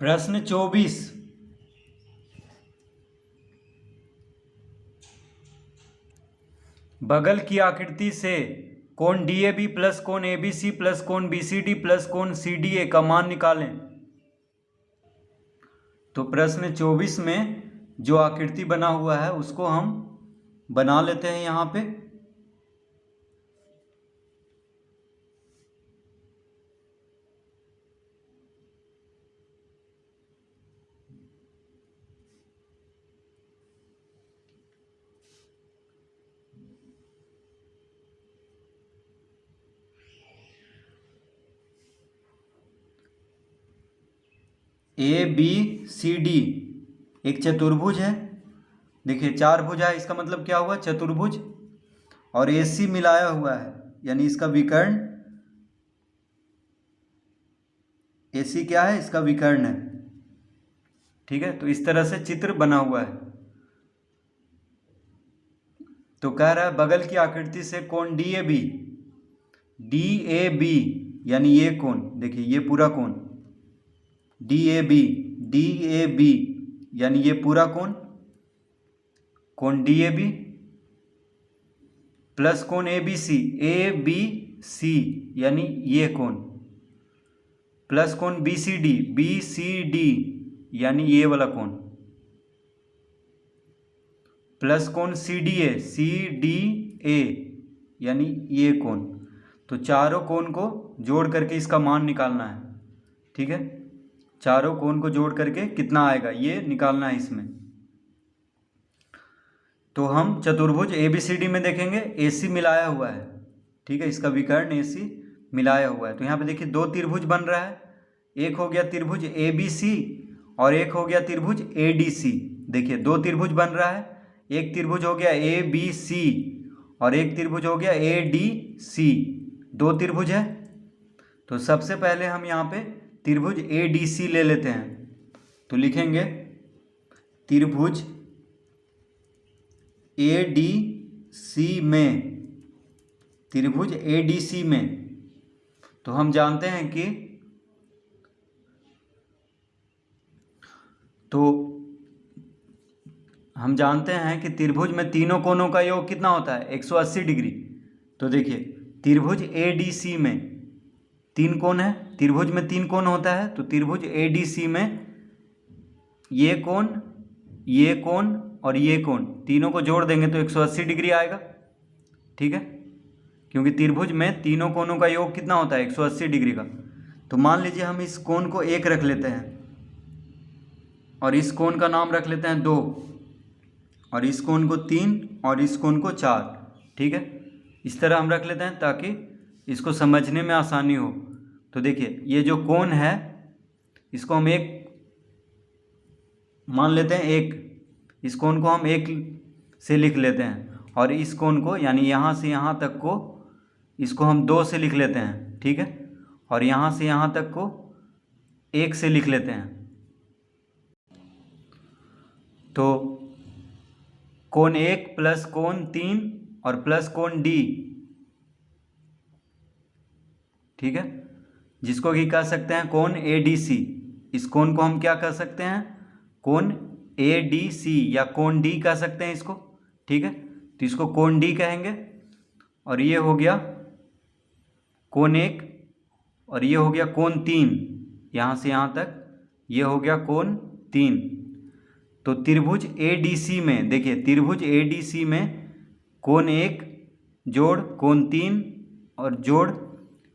प्रश्न 24। बगल की आकृति से कोण DAB प्लस कोण ABC प्लस कोण BCD प्लस कोण CDA का मान निकालें। तो प्रश्न 24 में जो आकृति बना हुआ है उसको हम बना लेते हैं यहाँ पे। ABCD एक चतुर्भुज है। देखिए चार भुजा है, इसका मतलब क्या हुआ, चतुर्भुज। और AC मिलाया हुआ है यानी इसका विकर्ण। AC क्या है, इसका विकर्ण है। ठीक है, तो इस तरह से चित्र बना हुआ है। तो कह रहा है बगल की आकृति से कोण DAB यानी ये कोण, देखिए ये पूरा कोण DAB यानी ये पूरा कोण DAB प्लस कोण ABC यानी ये कोण प्लस कोण BCD यानी ये वाला कोण प्लस कोण CDA यानी ये कोण। तो चारों कोण को जोड़ करके इसका मान निकालना है। ठीक है, चारों कोण को जोड़ करके कितना आएगा ये निकालना है इसमें। तो हम चतुर्भुज ABCD में देखेंगे AC मिलाया हुआ है। ठीक है, इसका विकर्ण AC मिलाया हुआ है। तो यहाँ पे देखिए दो त्रिभुज बन रहा है, एक हो गया त्रिभुज ABC और एक हो गया त्रिभुज ADC। देखिए दो त्रिभुज बन रहा है, एक त्रिभुज हो गया ABC और एक त्रिभुज हो गया ADC। दो त्रिभुज है। तो सबसे पहले हम यहाँ पे त्रिभुज ADC ले लेते हैं। तो लिखेंगे त्रिभुज ADC में तो हम जानते हैं कि त्रिभुज में तीनों कोणों का योग कितना होता है, 180 डिग्री। तो देखिए त्रिभुज ADC में तीन कोण है, त्रिभुज में तीन कोण होता है। तो त्रिभुज ADC में ये कोण और ये कोण तीनों को जोड़ देंगे तो 180 डिग्री आएगा। ठीक है, क्योंकि त्रिभुज में तीनों कोणों का योग कितना होता है, 180 डिग्री का। तो मान लीजिए हम इस कोण को 1 रख लेते हैं और इस कोण का नाम रख लेते हैं 2 और इस कोण को 3 और इस कोण को 4। ठीक है, इस तरह हम रख लेते हैं ताकि इसको समझने में आसानी हो। तो देखिए ये जो कोण है इसको हम 1 मान लेते हैं, 1। इस कोण को हम 1 से लिख लेते हैं और इस कोण को यानी यहाँ से यहाँ तक को इसको हम 2 से लिख लेते हैं। ठीक है, और यहाँ से यहाँ तक को 1 से लिख लेते हैं। तो कोण 1 प्लस कोण 3 और प्लस कोण D। ठीक है, जिसको कि कह सकते हैं कोण ADC। इस कोण को हम क्या कह सकते हैं, कोण ADC या कोण D कह सकते हैं इसको। ठीक है, तो इसको कोण D कहेंगे। और ये हो गया कोण 1 और ये हो गया कोण 3, यहाँ से यहाँ तक ये हो गया कोण 3। तो त्रिभुज ADC में देखिए त्रिभुज ADC में कोण 1 जोड़ कोण 3 और जोड़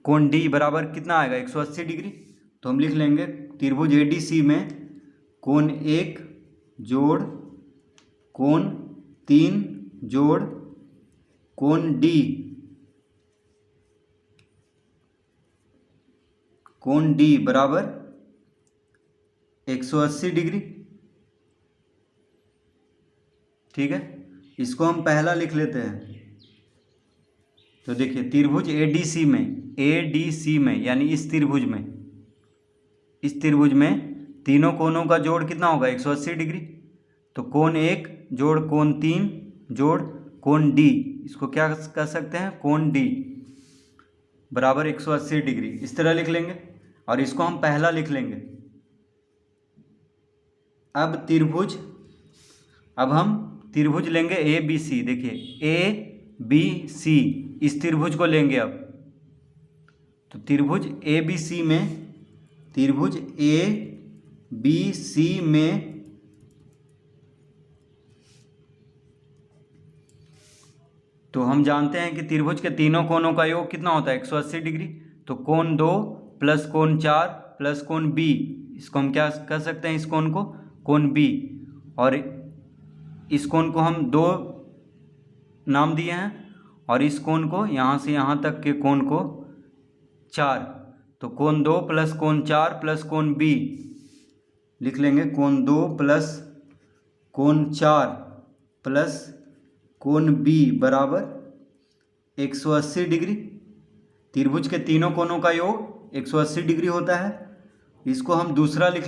कोण D बराबर कितना आएगा, 180 डिग्री। तो हम लिख लेंगे त्रिभुज ADC में कोण 1 जोड़ कोण 3 जोड़ कोण D बराबर 180 डिग्री। ठीक है, इसको हम पहला लिख लेते हैं। तो देखिए त्रिभुज ADC में यानी इस त्रिभुज में तीनों कोणों का जोड़ कितना होगा, 180 डिग्री। तो कोण 1 जोड़ कोण 3 जोड़ कोण D, इसको क्या कह सकते हैं, कोण D बराबर 180 डिग्री। इस तरह लिख लेंगे और इसको हम पहला लिख लेंगे। अब हम त्रिभुज लेंगे ए बी सी। देखिए ए बी सी, इस त्रिभुज को लेंगे अब। तो त्रिभुज ए बी सी में तो हम जानते हैं कि त्रिभुज के तीनों कोनों का योग कितना होता है, 180 डिग्री। तो कोण 2 प्लस कोण 4 प्लस कोण बी, इसको हम क्या कर सकते हैं, इस कोण को कोण बी। और इस कोण को हम 2 नाम दिए हैं, और इस कोण को यहाँ से यहाँ तक के कोण को 4। तो कोण 2 प्लस कोण 4 प्लस कोण बी लिख लेंगे। कोण 2 प्लस कोण 4 प्लस कोण बी बराबर 180 डिग्री। त्रिभुज के तीनों कोनों का योग 180 डिग्री होता है। इसको हम दूसरा लिख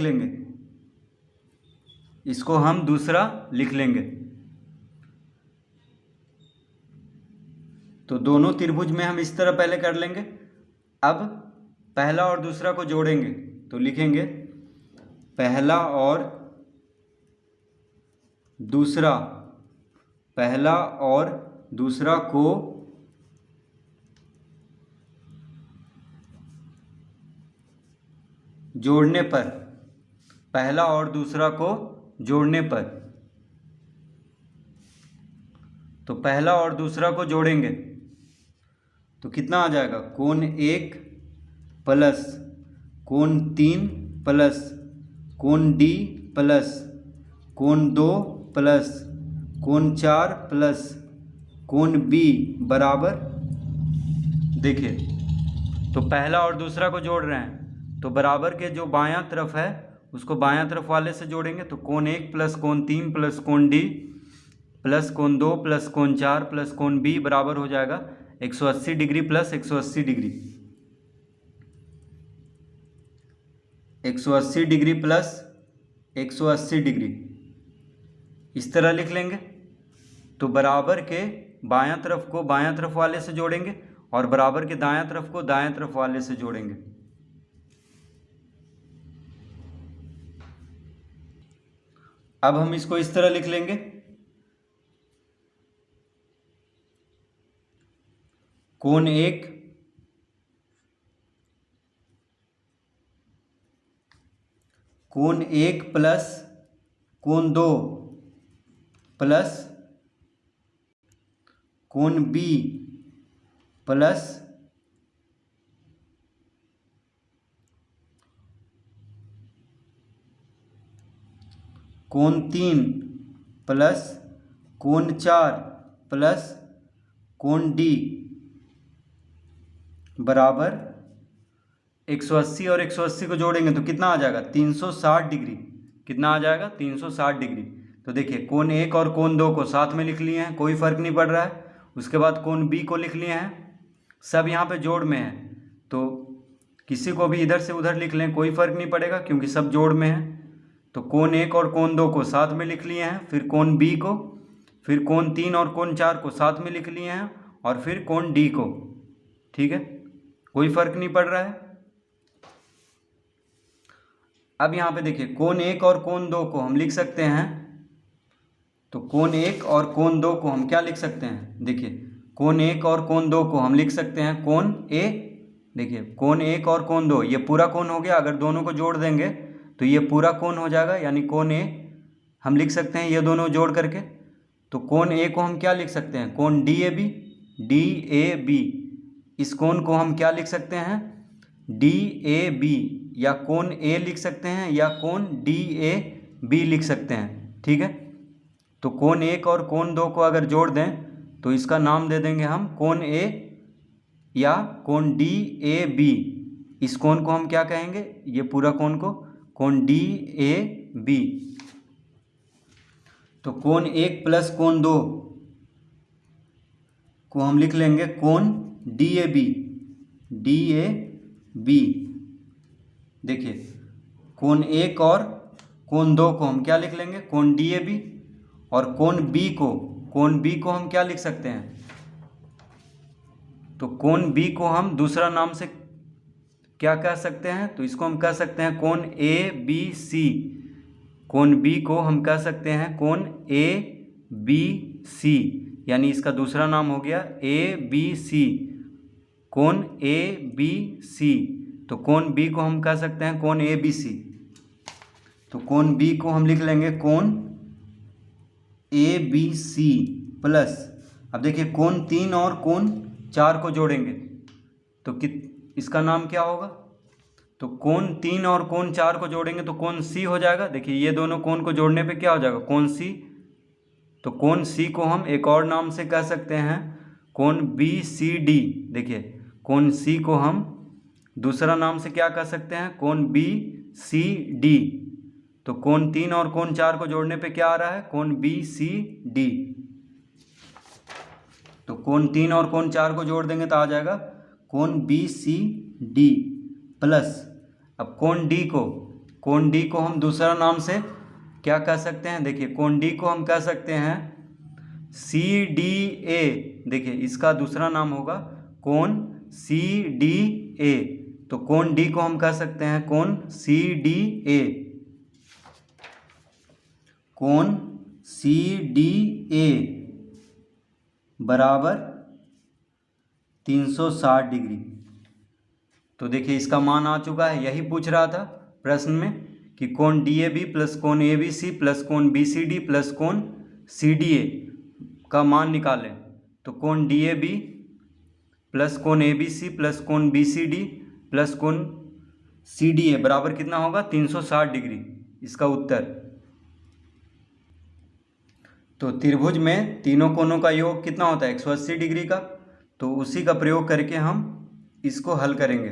लेंगे। तो दोनों त्रिभुज में हम इस तरह पहले कर लेंगे। अब पहला और दूसरा को जोड़ेंगे, तो लिखेंगे पहला और दूसरा को जोड़ने पर, तो पहला और दूसरा को जोड़ेंगे तो कितना आ जाएगा, कोण 1 प्लस कोण 3 प्लस कोण डी प्लस कोण 2 प्लस कोण 4 प्लस कोण बी बराबर। देखिए तो पहला और दूसरा को जोड़ रहे हैं, तो बराबर के जो बायां तरफ है उसको बायां तरफ वाले से जोड़ेंगे। तो कोण 1 प्लस कोण 3 प्लस कोण डी प्लस कोण 2 प्लस कोण 4 प्लस कोण बी बराबर हो जाएगा 180 degree plus 180 degree, 180 degree plus 180 degree, इस तरह लिख लेंगे। तो बराबर के बायां तरफ को बायां तरफ वाले से जोड़ेंगे और बराबर के दायां तरफ को दायां तरफ वाले से जोड़ेंगे। अब हम इसको इस तरह लिख लेंगे, कोण 1 प्लस कोण 2 प्लस कोण बी प्लस कोण 3 प्लस कोण 4 प्लस कोण डी बराबर 180 और 180 को जोड़ेंगे तो कितना आ जाएगा, 360 डिग्री। कितना आ जाएगा, 360 डिग्री। तो देखिए कोण 1 और कोण 2 को साथ में लिख लिए हैं, कोई फर्क नहीं पड़ रहा है। उसके बाद कोण बी को लिख लिए हैं, सब यहाँ पे जोड़ में है। तो किसी को भी इधर से उधर लिख लें, कोई फर्क नहीं पड़ेगा क्योंकि सब जोड़ में है। तो कोण 1 और कोण 2 को साथ में लिख लिए हैं, फिर कोण बी को, फिर कोण 3 और कोण 4 को साथ में लिख लिए हैं, और फिर कोण डी को। ठीक है, कोई फर्क नहीं पड़ रहा है। अब यहाँ पे देखिए कोण 1 और कोण 2 को हम लिख सकते हैं। तो कोण 1 और कोण 2 को हम क्या लिख सकते हैं, देखिए कोण 1 और कोण 2 को हम लिख सकते हैं कोण ए। देखिए कोण 1 और कोण 2 ये पूरा कोण हो गया, अगर दोनों को जोड़ देंगे तो ये पूरा कोण हो जाएगा, यानी कोण ए हम लिख सकते हैं ये दोनों जोड़ करके। तो कोण ए को हम क्या लिख सकते हैं, कोण डी ए बी। इस कोण को हम क्या लिख सकते हैं, डी ए बी, या कोण ए लिख सकते हैं या कोण डी ए बी लिख सकते हैं। ठीक है, तो कोण 1 और कोण 2 को अगर जोड़ दें तो इसका नाम दे देंगे हम कोण ए या कोण डी ए बी। इस कोण को हम क्या कहेंगे, ये पूरा कोण को कोण डी ए बी। तो कोण 1 प्लस कोण 2 को हम लिख लेंगे कोण डी ए बी। देखिए कोण 1 और कोण 2 को हम क्या लिख लेंगे, कोण डी ए बी। और कोण बी को हम क्या लिख सकते हैं, तो कोण बी को हम दूसरा नाम से क्या कह सकते हैं, तो इसको हम कह सकते हैं कोण ए बी सी। कोण बी को हम कह सकते हैं कोण ए बी सी, यानी इसका दूसरा नाम हो गया ए बी सी, कोण ए बी सी। तो कोण बी को हम कह सकते हैं कोण ए बी सी। तो कोण बी को हम लिख लेंगे कोण ए बी सी प्लस, अब देखिए कोण 3 और कोण 4 को जोड़ेंगे तो इसका नाम क्या होगा? तो कोण 3 और कोण 4 को जोड़ेंगे तो कोण सी हो जाएगा। देखिए ये दोनों कोण को जोड़ने पे क्या हो जाएगा? कोण सी। तो कोण सी को हम एक और नाम से कह सकते हैं कोण बी सी डी। देखिए कोण सी को हम दूसरा नाम से क्या कह सकते हैं? कोण बी सी डी। तो कोण 3 और कोण 4 को जोड़ने पे क्या आ रहा है? कोण बी सी डी। तो कोण 3 और कोण 4 को जोड़ देंगे तो आ जाएगा कोण बी सी डी प्लस, अब कोण डी को हम दूसरा नाम से क्या कह सकते हैं? देखिए कोण डी को हम कह सकते हैं सी डी ए। देखिए इसका दूसरा नाम होगा कोण सी डी ए। तो कोण डी को हम कह सकते हैं कोण सी डी ए, कोण सी डी ए बराबर 360 डिग्री। तो देखिए इसका मान आ चुका है। यही पूछ रहा था प्रश्न में कि कोण डी ए बी प्लस कोण ए बी सी प्लस कोण बी सी डी प्लस कोण सी डी ए का मान निकालें। तो कोण डी ए बी प्लस कोण ए बी सी प्लस कोण बी सी डी प्लस कोण सी डी ए बराबर कितना होगा? 360 डिग्री इसका उत्तर। तो त्रिभुज में तीनों कोणों का योग कितना होता है? 180 डिग्री का। तो उसी का प्रयोग करके हम इसको हल करेंगे।